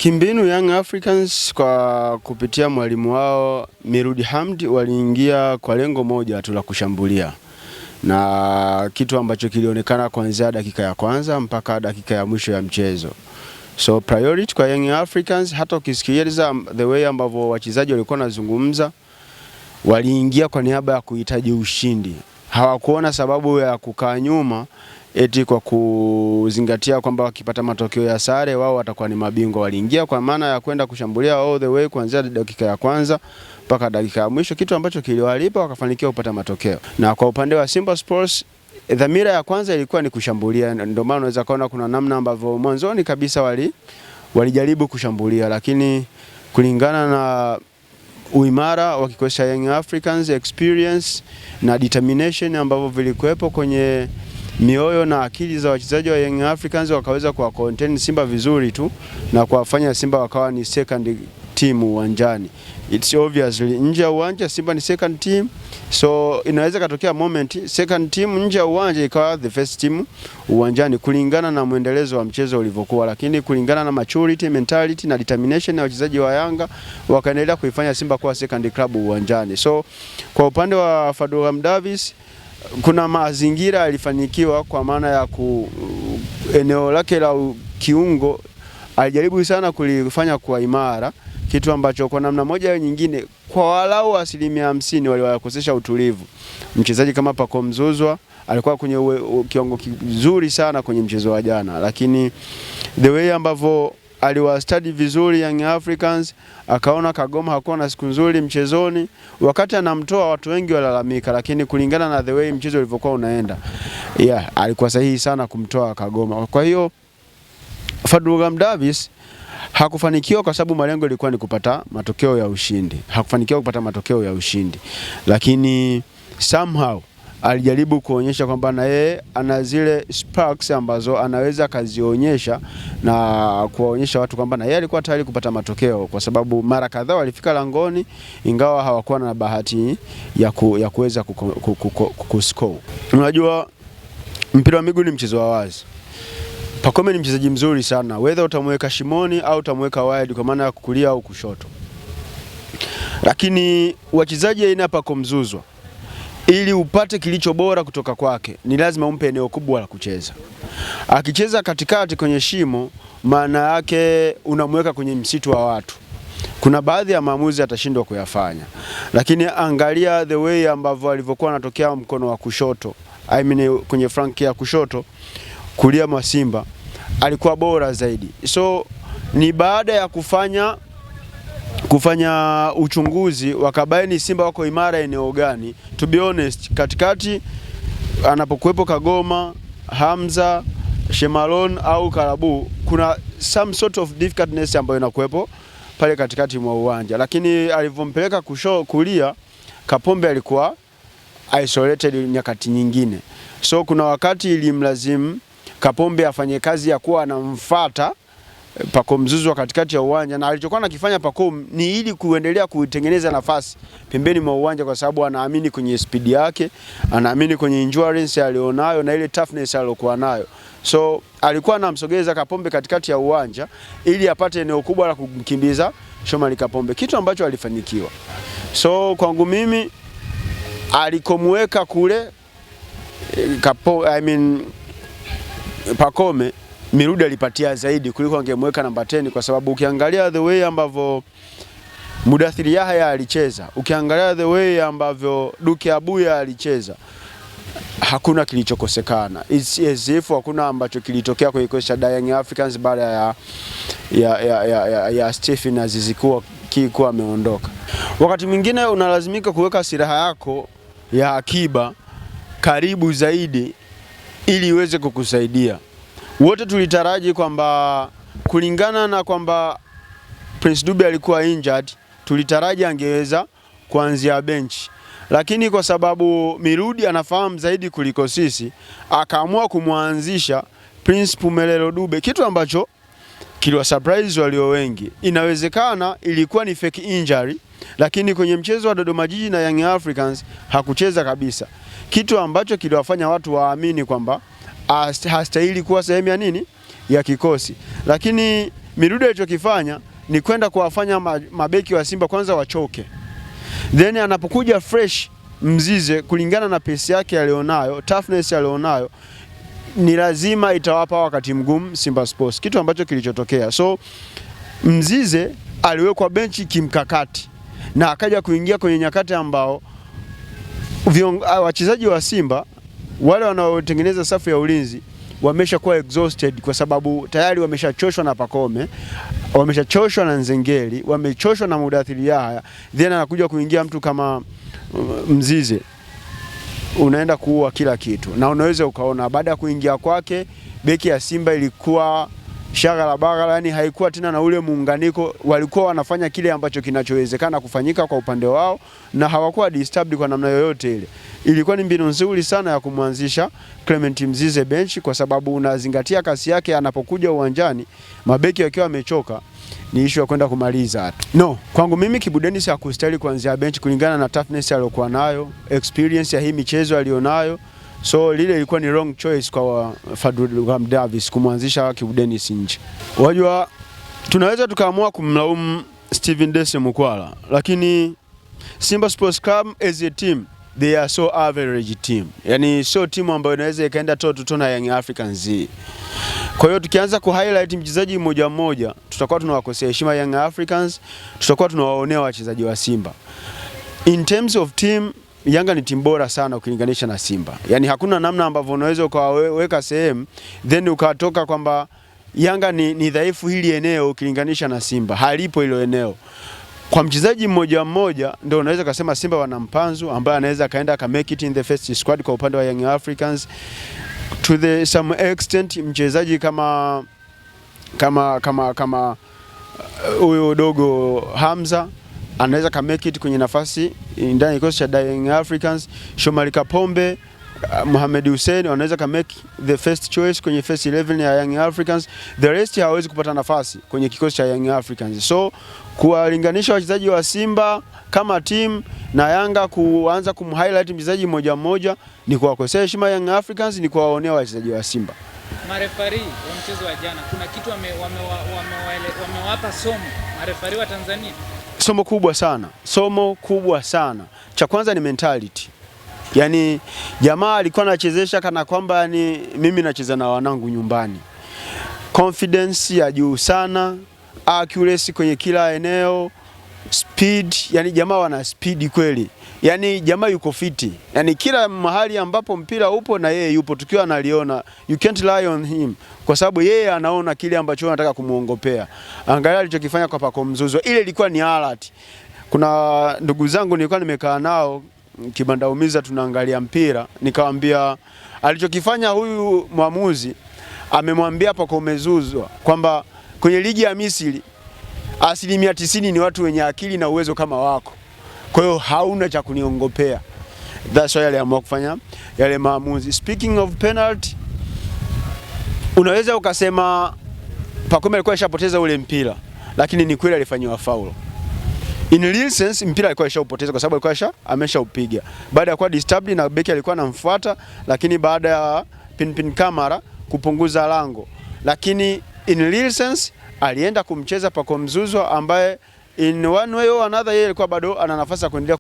Kimbinu Young Africans kwa kupitia mwalimu wao Mirudi Hamdi waliingia kwa lengo moja tu la kushambulia, na kitu ambacho kilionekana kuanzia dakika ya kwanza mpaka dakika ya mwisho ya mchezo. So priority kwa Young Africans, hata ukisikiliza the way ambavyo wachezaji walikuwa wanazungumza, waliingia kwa niaba ya kuhitaji ushindi. Hawakuona sababu ya kukaa nyuma eti kwa kuzingatia kwamba wakipata matokeo ya sare wao watakuwa ni mabingwa. Waliingia kwa maana ya kwenda kushambulia all the way kuanzia dakika ya kwanza mpaka dakika ya mwisho, kitu ambacho kiliwalipa wakafanikiwa kupata matokeo. Na kwa upande wa Simba Sports, dhamira ya kwanza ilikuwa ni kushambulia. Ndio maana unaweza kuona kuna namna ambavyo mwanzoni kabisa walijaribu kushambulia, lakini kulingana na uimara wa kikosi cha Young Africans, experience na determination ambavyo vilikuwepo kwenye mioyo na akili za wachezaji wa Young Africans, wakaweza kuwa contain Simba vizuri tu na kuwafanya Simba wakawa ni second team uwanjani. It's obviously nje ya uwanja Simba ni second team, so inaweza katokea moment second team nje ya uwanja ikawa the first team uwanjani kulingana na muendelezo wa mchezo ulivyokuwa, lakini kulingana na maturity, mentality na determination ya wachezaji wa Yanga wakaendelea kuifanya Simba kuwa second club uwanjani. So kwa upande wa Fadlu Davis, kuna mazingira yalifanikiwa kwa maana ya eneo lake la kiungo alijaribu sana kulifanya kwa imara, kitu ambacho kwa namna moja au nyingine kwa walau 50% waliwakosesha utulivu. Mchezaji kama Pacome Zouzoua alikuwa kwenye kiwango kizuri sana kwenye mchezo wa jana, lakini the way ambavyo aliwastudy vizuri Young Africans, akaona Kagoma hakuwa na siku nzuri mchezoni, wakati anamtoa watu wengi walalamika, lakini kulingana na the way mchezo ulivyokuwa unaenda, alikuwa sahihi sana kumtoa Kagoma. Kwa hiyo Fadlu Davis hakufanikiwa kwa sababu malengo yalikuwa ni kupata matokeo ya ushindi. Hakufanikiwa kupata matokeo ya ushindi, lakini somehow alijaribu kuonyesha kwamba na yeye ana zile sparks ambazo anaweza kazionyesha na kuwaonyesha watu kwamba na yeye alikuwa tayari kupata matokeo, kwa sababu mara kadhaa walifika langoni ingawa hawakuwa na bahati ya kuweza kuscore. Unajua mpira wa miguu ni mchezo wa wazi. Pacome ni mchezaji mzuri sana, whether utamweka shimoni au utamweka wide kwa maana ya kukulia au kushoto. Lakini wachezaji aina Pacome Zouzoua, ili upate kilicho bora kutoka kwake ni lazima umpe eneo kubwa la kucheza. Akicheza katikati kwenye shimo, maana yake unamweka kwenye msitu wa watu. Kuna baadhi ya maamuzi atashindwa kuyafanya. Lakini angalia the way ambavyo alivyokuwa anatokea mkono wa kushoto, kwenye flank ya kushoto kulia mwa Simba, alikuwa bora zaidi. So ni baada ya kufanya uchunguzi wakabaini Simba wako imara eneo gani. To be honest, katikati anapokuepo Kagoma, Hamza, Shemalon au Karabu, kuna some sort of difficultness ambayo inakuepo pale katikati mwa uwanja, lakini alivyompeleka kulia Kapombe alikuwa isolated nyakati nyingine. So kuna wakati ilimlazimu Kapombe afanye kazi ya kuwa anamfuata Pacome Zouzoua katikati ya uwanja, na alichokuwa anakifanya Pacome ni ili kuendelea kutengeneza nafasi pembeni mwa uwanja, kwa sababu anaamini kwenye speed yake, anaamini kwenye endurance alionayo na ile toughness aliyokuwa nayo. So alikuwa anamsogeza Kapombe katikati ya uwanja ili apate eneo kubwa la kumkimbiza Shomari Kapombe, kitu ambacho alifanikiwa. So kwangu mimi alikomweka kule Pacome, Mirudi alipatia zaidi kuliko angemweka namba 10, kwa sababu ukiangalia the way ambavyo Mudathir Yahya alicheza, ukiangalia the way ambavyo Duke Abuya alicheza, hakuna kilichokosekana. It's as if hakuna ambacho kilitokea kwa kikosi cha Young Africans baada ya Stephen Aziz kuwa ameondoka. Wakati mwingine unalazimika kuweka silaha yako ya akiba karibu zaidi ili iweze kukusaidia. Wote tulitaraji kwamba kulingana na kwamba Prince Dube alikuwa injured, tulitaraji angeweza kuanzia bench, lakini kwa sababu Mirudi anafahamu zaidi kuliko sisi, akaamua kumwanzisha Prince Pumelelo Dube, kitu ambacho kiliwa surprise walio wengi. Inawezekana ilikuwa ni fake injury, lakini kwenye mchezo wa Dodoma Jiji na Young Africans hakucheza kabisa, kitu ambacho kiliwafanya watu waamini kwamba hastahili kuwa sehemu ya nini ya kikosi. Lakini Midude alichokifanya ni kwenda kuwafanya mabeki wa Simba kwanza wachoke. Then anapokuja fresh Mzize, kulingana na pace yake alionayo, toughness alionayo, ni lazima itawapa wakati mgumu Simba Sports, kitu ambacho kilichotokea. So Mzize aliwekwa benchi kimkakati na akaja kuingia kwenye nyakati ambao wachezaji wa Simba wale wanaotengeneza safu ya ulinzi wameshakuwa exhausted, kwa sababu tayari wameshachoshwa na Pacome, wameshachoshwa na Nzengeli, wamechoshwa na Mudathiri Yahya. Then anakuja kuingia mtu kama Mzize, unaenda kuua kila kitu. Na unaweza ukaona baada ya kuingia kwake beki ya Simba ilikuwa shagala bagala, yani haikuwa tena na ule muunganiko. Walikuwa wanafanya kile ambacho kinachowezekana kufanyika kwa upande wao na hawakuwa disturbed kwa namna yoyote ile. Ilikuwa ni mbinu nzuri sana ya kumwanzisha Clement Mzize benchi, kwa sababu unazingatia kasi yake anapokuja uwanjani, mabeki wakiwa wamechoka, ni issue ya kwenda kumaliza tu. No, kwangu mimi Kibu Denis hakustahili kuanzia benchi kulingana na toughness aliyokuwa nayo, experience ya hii michezo alionayo. So lile ilikuwa ni wrong choice kwa Fadlu Davis kumwanzisha Kibu Denis nje. Wajua, tunaweza tukaamua kumlaumu Steven Dese Mukwala, lakini Simba Sports Club as a team, they are so average team. Yani sio timu ambayo inaweza ikaenda toe to toe na Young Africans. Kwa hiyo tukianza ku-highlight mchezaji mmoja mmoja, tutakuwa tunawakosea heshima Young Africans, tutakuwa tunawaonea wachezaji wa Simba. In terms of team, Yanga ni timu bora sana ukilinganisha na Simba. Yani hakuna namna ambavyo unaweza ukaweka sehemu then ukatoka kwamba Yanga ni dhaifu hili eneo ukilinganisha na Simba. Halipo hilo eneo. Kwa mchezaji mmoja mmoja ndio unaweza kusema Simba wana mpanzu ambaye anaweza kaenda ka make it in the first squad kwa upande wa Young Africans. To some extent mchezaji kama huyo dogo Hamza anaweza ka make it kwenye nafasi ndani kikosi cha Young Africans. Shomari Kapombe, Mohamed Hussein wanaweza ka make the first choice kwenye first 11 ya Young Africans. The rest hawezi kupata nafasi kwenye kikosi cha Young Africans. So kuwalinganisha wachezaji wa Simba kama team na Yanga kuanza kumhighlight mchezaji mmoja mmoja ni kuwakosea heshima Young Africans, ni kuwaonea wachezaji wa Simba. Marefari wa mchezo wa jana, kuna kitu wamewapa somo marefari wa Tanzania? Somo kubwa sana. Cha kwanza ni mentality. Yani jamaa alikuwa anachezesha kana kwamba ni mimi nacheza na wanangu nyumbani. Confidence ya juu sana, accuracy kwenye kila eneo, speed, yani jamaa wana speed kweli. Yani jamaa yuko fiti. Yani kila mahali ambapo mpira upo na yeye yupo, tukiwa analiona, you can't lie on him, kwa sababu yeye anaona kile ambacho anataka kumuongopea. Angalia alichokifanya kwa Pacome Zouzoua, ile ilikuwa ni alert. Kuna ndugu zangu nilikuwa nimekaa nao kibanda umiza tunaangalia mpira, nikamwambia alichokifanya huyu mwamuzi, amemwambia Pacome Zouzoua kwamba kwenye ligi ya Misri 90% ni watu wenye akili na uwezo kama wako. Kwa hiyo hauna cha kuniongopea. That's why aliamua kufanya yale maamuzi. Speaking of penalty, unaweza ukasema Pacome alikuwa ashapoteza ule mpira, lakini ni kweli alifanywa foul. In real sense mpira alikuwa ashapoteza kwa sababu alikuwa ameshaupiga. Baada ya kuwa disturbed na beki alikuwa anamfuata, lakini baada ya pin camera kupunguza lango. Lakini in real sense alienda kumcheza Pacome Zouzoua ambaye in one way or another yeye alikuwa bado ana nafasi ya kuendelea